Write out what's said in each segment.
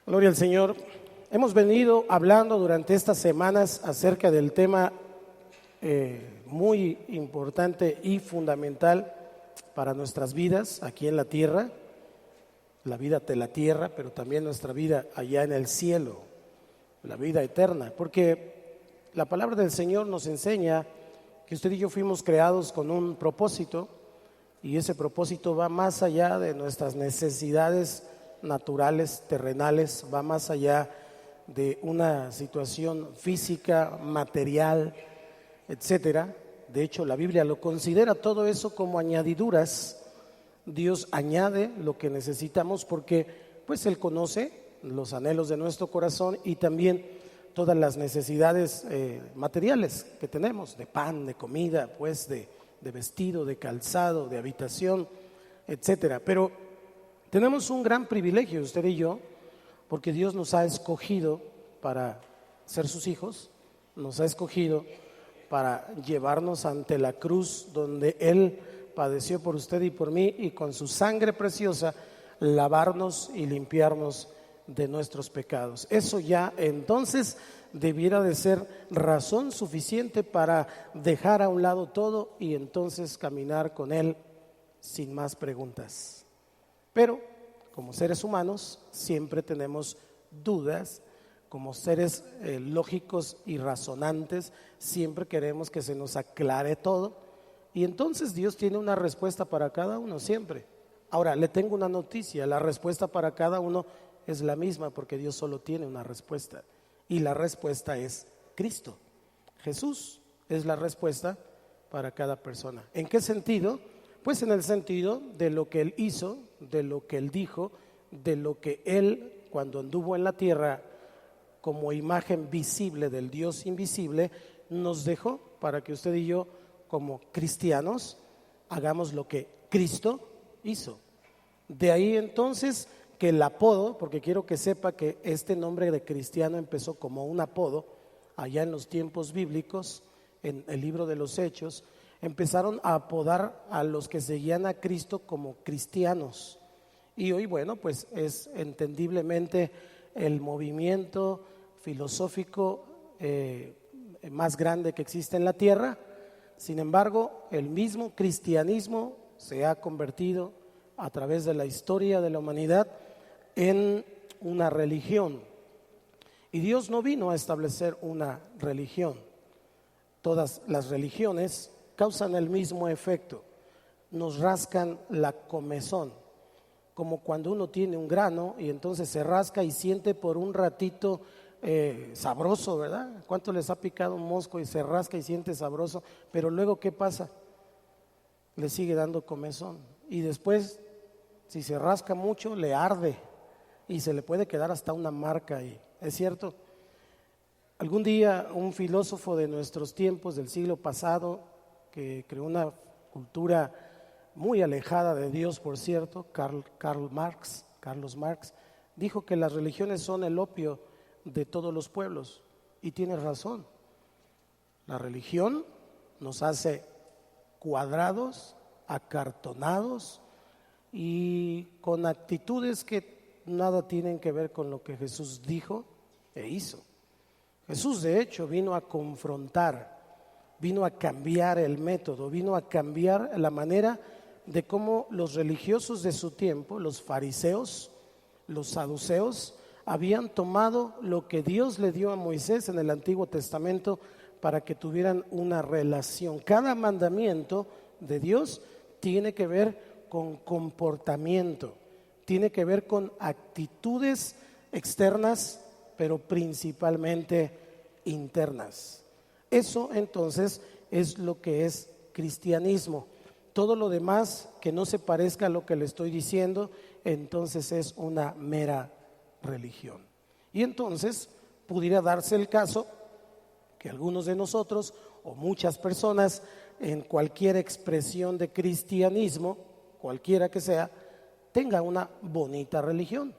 Gloria al Señor. Hemos venido hablando durante estas semanas acerca del tema muy importante y fundamental para nuestras vidas aquí en la tierra, la vida de la tierra, pero también nuestra vida allá en el cielo, la vida eterna, porque la palabra del Señor nos enseña que usted y yo fuimos creados con un propósito, y ese propósito va más allá de nuestras necesidades naturales, terrenales, va más allá de una situación física, material, etcétera. De hecho, la Biblia lo considera todo eso como añadiduras. Dios añade lo que necesitamos porque pues Él conoce los anhelos de nuestro corazón y también todas las necesidades materiales que tenemos, de pan, de comida, pues de vestido, de calzado, de habitación, etcétera. Pero tenemos un gran privilegio, usted y yo, porque Dios nos ha escogido para ser sus hijos, nos ha escogido para llevarnos ante la cruz donde Él padeció por usted y por mí, y con su sangre preciosa lavarnos y limpiarnos de nuestros pecados. Eso ya entonces debiera de ser razón suficiente para dejar a un lado todo y entonces caminar con Él sin más preguntas. Pero como seres humanos siempre tenemos dudas, como seres lógicos y razonantes siempre queremos que se nos aclare todo, y entonces Dios tiene una respuesta para cada uno siempre. Ahora, le tengo una noticia: la respuesta para cada uno es la misma, porque Dios solo tiene una respuesta, y la respuesta es Cristo. Jesús es la respuesta para cada persona. ¿En qué sentido? Pues en el sentido de lo que Él hizo, de lo que Él dijo, de lo que Él, cuando anduvo en la tierra como imagen visible del Dios invisible, nos dejó para que usted y yo, como cristianos, hagamos lo que Cristo hizo. De ahí entonces que el apodo, porque quiero que sepa que este nombre de cristiano empezó como un apodo allá en los tiempos bíblicos, en el libro de los Hechos, empezaron a apodar a los que seguían a Cristo como cristianos. Y hoy, bueno, pues es entendiblemente el movimiento filosófico más grande que existe en la tierra. Sin embargo, el mismo cristianismo se ha convertido a través de la historia de la humanidad en una religión. Y Dios no vino a establecer una religión. Todas las religiones causan el mismo efecto: nos rascan la comezón, como cuando uno tiene un grano y entonces se rasca y siente por un ratito sabroso, ¿verdad? ¿Cuánto les ha picado un mosco y se rasca y siente sabroso? Pero luego, ¿qué pasa? Le sigue dando comezón, y después, si se rasca mucho, le arde y se le puede quedar hasta una marca ahí. ¿Es cierto? Algún día un filósofo de nuestros tiempos, del siglo pasado, que creó una cultura muy alejada de Dios, por cierto, Carlos Marx, dijo que las religiones son el opio de todos los pueblos, y tiene razón. La religión nos hace cuadrados, acartonados y con actitudes que nada tienen que ver con lo que Jesús dijo e hizo. Jesús, de hecho, vino a confrontar, vino a cambiar el método, vino a cambiar la manera de cómo los religiosos de su tiempo, los fariseos, los saduceos, habían tomado lo que Dios le dio a Moisés en el Antiguo Testamento para que tuvieran una relación. Cada mandamiento de Dios tiene que ver con comportamiento, tiene que ver con actitudes externas, pero principalmente internas. Eso entonces es lo que es cristianismo. Todo lo demás que no se parezca a lo que le estoy diciendo, entonces es una mera religión. Y entonces pudiera darse el caso que algunos de nosotros o muchas personas en cualquier expresión de cristianismo, cualquiera que sea, tenga una bonita religión,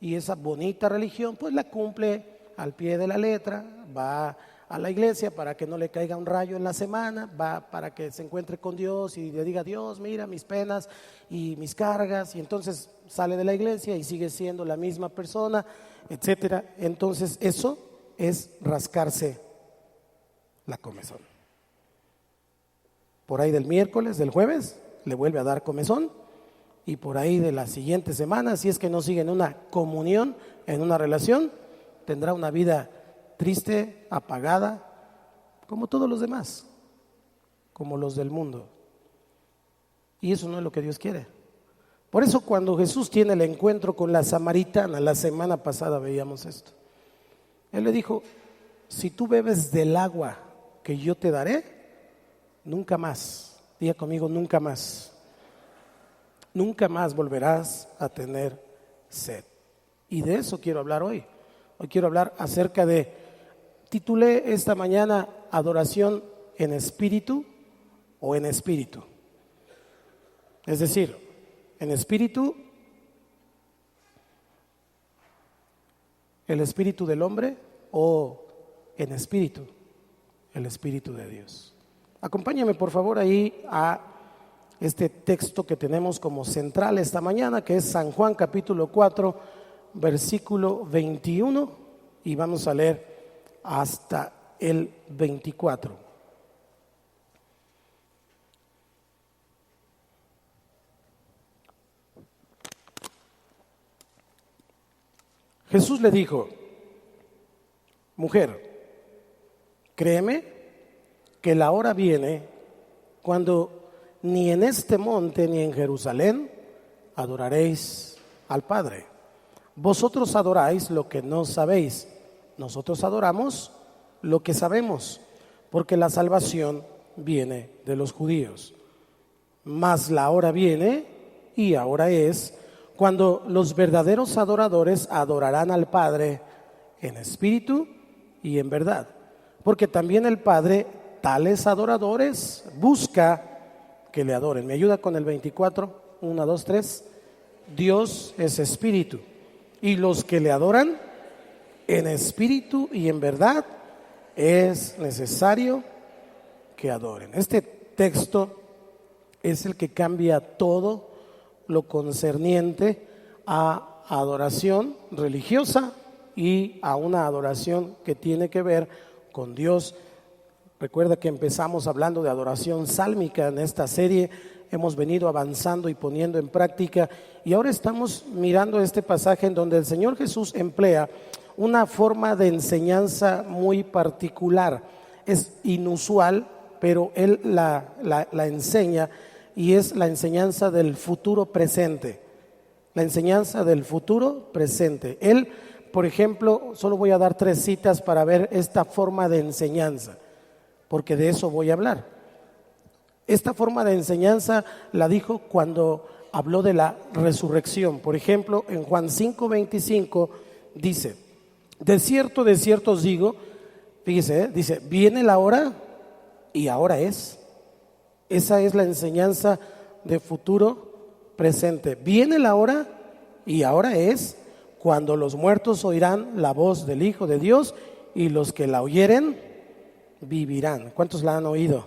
y esa bonita religión pues la cumple al pie de la letra, va a la iglesia para que no le caiga un rayo en la semana, va para que se encuentre con Dios y le diga: Dios, mira mis penas y mis cargas, y entonces sale de la iglesia y sigue siendo la misma persona, etcétera. Entonces eso es rascarse la comezón. Por ahí del miércoles, del jueves, le vuelve a dar comezón, y por ahí de la siguiente semana, si es que no sigue en una comunión, en una relación, tendrá una vida triste, apagada, como todos los demás, como los del mundo. Y eso no es lo que Dios quiere. Por eso cuando Jesús tiene el encuentro con la samaritana, la semana pasada veíamos esto, Él le dijo: si tú bebes del agua que yo te daré, nunca más, diga conmigo, nunca más volverás a tener sed. Y de eso quiero hablar hoy. Hoy quiero hablar acerca de, titulé esta mañana, adoración en espíritu o en espíritu. Es decir, en espíritu, el espíritu del hombre, o en espíritu, el espíritu de Dios. Acompáñame por favor ahí a este texto que tenemos como central esta mañana, que es San Juan capítulo 4, versículo 21, y vamos a leer hasta el 24. Jesús le dijo: mujer, créeme que la hora viene cuando ni en este monte ni en Jerusalén adoraréis al Padre. Vosotros adoráis lo que no sabéis, nosotros adoramos lo que sabemos, porque la salvación viene de los judíos. Mas la hora viene, y ahora es, cuando los verdaderos adoradores adorarán al Padre en espíritu y en verdad, porque también el Padre tales adoradores busca que le adoren. ¿Me ayuda con el 24? 1, 2, 3. Dios es espíritu, y los que le adoran en espíritu y en verdad es necesario que adoren. Este texto es el que cambia todo lo concerniente a adoración religiosa y a una adoración que tiene que ver con Dios. Recuerda que empezamos hablando de adoración sálmica en esta serie, hemos venido avanzando y poniendo en práctica, y ahora estamos mirando este pasaje en donde el Señor Jesús emplea una forma de enseñanza muy particular. Es inusual, pero Él la enseña, y es la enseñanza del futuro presente. La enseñanza del futuro presente. Él, por ejemplo, solo voy a dar 3 citas para ver esta forma de enseñanza, porque de eso voy a hablar. Esta forma de enseñanza la dijo cuando habló de la resurrección. Por ejemplo, en Juan 5:25 dice: de cierto os digo, fíjese, dice, viene la hora y ahora es. Esa es la enseñanza de futuro presente. Viene la hora y ahora es, cuando los muertos oirán la voz del Hijo de Dios, y los que la oyeren vivirán. ¿Cuántos la han oído?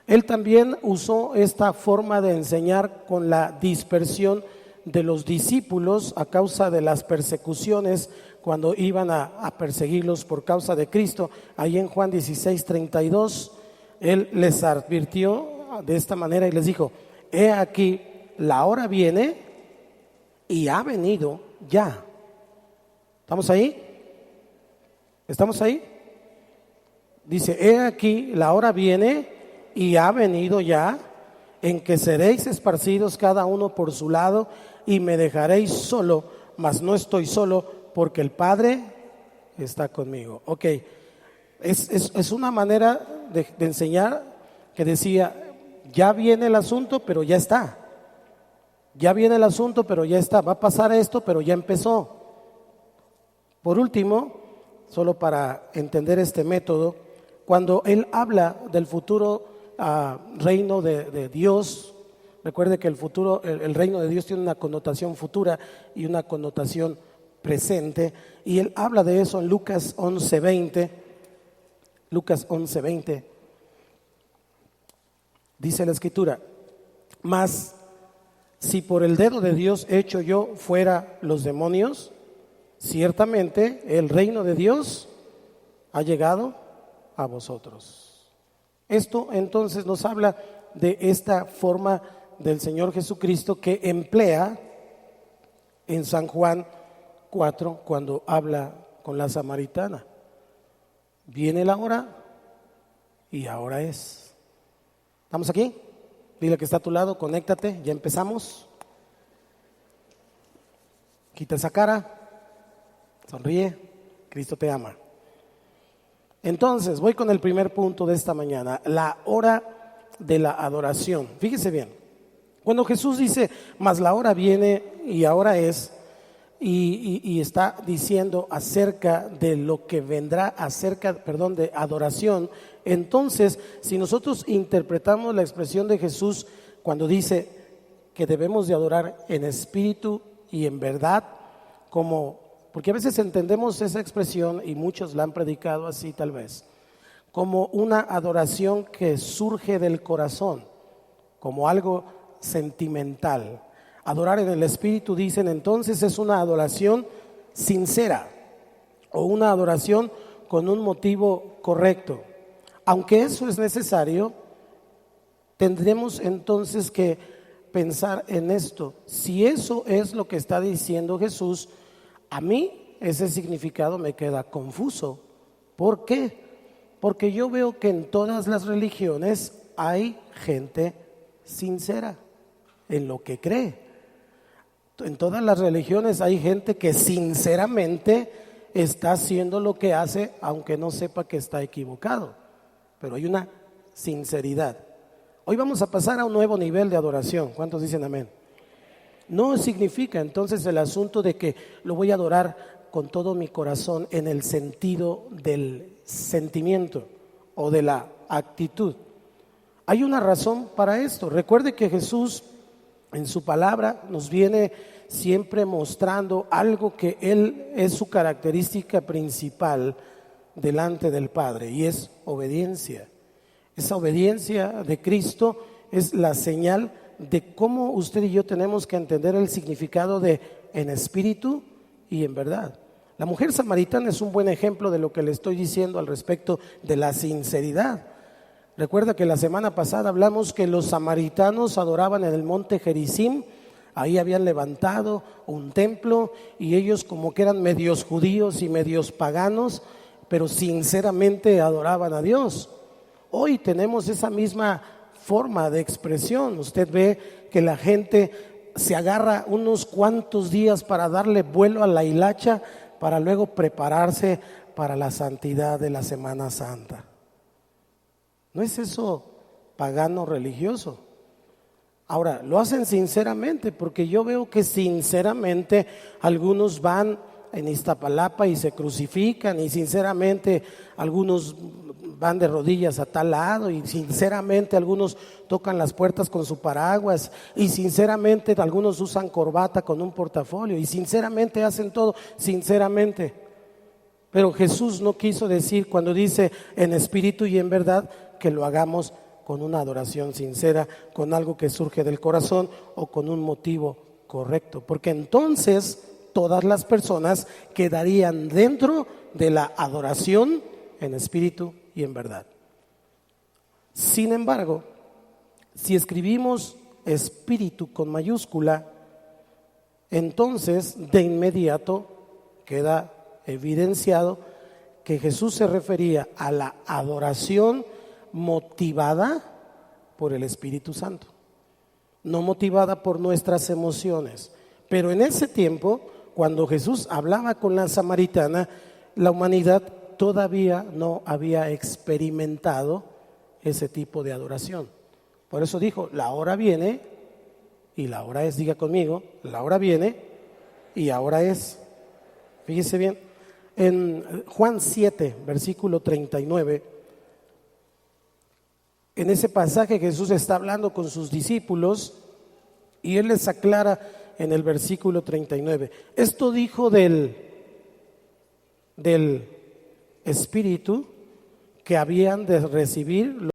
Él también usó esta forma de enseñar con la dispersión de los discípulos a causa de las persecuciones, cuando iban a perseguirlos por causa de Cristo. Ahí en Juan 16:32, Él les advirtió de esta manera y les dijo: he aquí, la hora viene y ha venido ya. ¿Estamos ahí? ¿Estamos ahí? Dice: he aquí, la hora viene y ha venido ya, en que seréis esparcidos cada uno por su lado, y me dejaréis solo, mas no estoy solo, porque el Padre está conmigo. Ok, es una manera de enseñar que decía: ya viene el asunto, pero ya está. Ya viene el asunto, pero ya está. Va a pasar esto, pero ya empezó. Por último, solo para entender este método, cuando él habla del futuro reino de Dios, recuerde que el reino de Dios tiene una connotación futura y una connotación presente, y él habla de eso en Lucas 11:20. Lucas 11:20. Dice la Escritura: mas si por el dedo de Dios echo yo fuera los demonios, ciertamente el reino de Dios ha llegado a vosotros. Esto entonces nos habla de esta forma del Señor Jesucristo que emplea en San Juan 4 cuando habla con la samaritana. Viene la hora y ahora es. ¿Estamos aquí? Dile que está a tu lado, conéctate, ya empezamos. Quita esa cara, sonríe, Cristo te ama. Entonces, voy con el primer punto de esta mañana, la hora de la adoración. Fíjese bien, cuando Jesús dice, mas la hora viene y ahora es, y está diciendo acerca de lo que vendrá, de adoración. Entonces, si nosotros interpretamos la expresión de Jesús cuando dice que debemos de adorar en espíritu y en verdad, porque a veces entendemos esa expresión, y muchos la han predicado así tal vez, como una adoración que surge del corazón, como algo sentimental. Adorar en el espíritu, dicen entonces, es una adoración sincera o una adoración con un motivo correcto. Aunque eso es necesario, tendremos entonces que pensar en esto. Si eso es lo que está diciendo Jesús, a mí ese significado me queda confuso. ¿Por qué? Porque yo veo que en todas las religiones hay gente sincera en lo que cree. En todas las religiones hay gente que sinceramente está haciendo lo que hace, aunque no sepa que está equivocado. Pero hay una sinceridad. Hoy vamos a pasar a un nuevo nivel de adoración. ¿Cuántos dicen amén? No significa entonces el asunto de que lo voy a adorar con todo mi corazón en el sentido del sentimiento o de la actitud. Hay una razón para esto. Recuerde que Jesús en su palabra nos viene siempre mostrando algo que Él es su característica principal delante del Padre, y es obediencia. Esa obediencia de Cristo es la señal de cómo usted y yo tenemos que entender el significado de en espíritu y en verdad. La mujer samaritana es un buen ejemplo de lo que le estoy diciendo al respecto de la sinceridad. Recuerda que la semana pasada hablamos que los samaritanos adoraban en el monte Gerizim. Ahí habían levantado un templo y ellos, como que eran medios judíos y medios paganos, pero sinceramente adoraban a Dios. Hoy tenemos esa misma forma de expresión. Usted ve que la gente se agarra unos cuantos días para darle vuelo a la hilacha para luego prepararse para la santidad de la Semana Santa. ¿No es eso pagano religioso? Ahora, lo hacen sinceramente, porque yo veo que sinceramente algunos van en Iztapalapa y se crucifican, y sinceramente algunos van de rodillas a tal lado, y sinceramente algunos tocan las puertas con su paraguas, y sinceramente algunos usan corbata con un portafolio, y sinceramente hacen todo sinceramente. Pero Jesús no quiso decir, cuando dice en espíritu y en verdad, que lo hagamos con una adoración sincera, con algo que surge del corazón o con un motivo correcto, porque entonces todas las personas quedarían dentro de la adoración en espíritu y en verdad. Sin embargo, si escribimos espíritu con mayúscula, entonces de inmediato queda evidenciado que Jesús se refería a la adoración motivada por el Espíritu Santo, no motivada por nuestras emociones. Pero en ese tiempo, cuando Jesús hablaba con la samaritana, la humanidad todavía no había experimentado ese tipo de adoración. Por eso dijo, la hora viene y la hora es. Diga conmigo, la hora viene y ahora es. Fíjese bien, en Juan 7, versículo 39, en ese pasaje Jesús está hablando con sus discípulos y Él les aclara en el versículo 39. Esto dijo del Espíritu que habían de recibir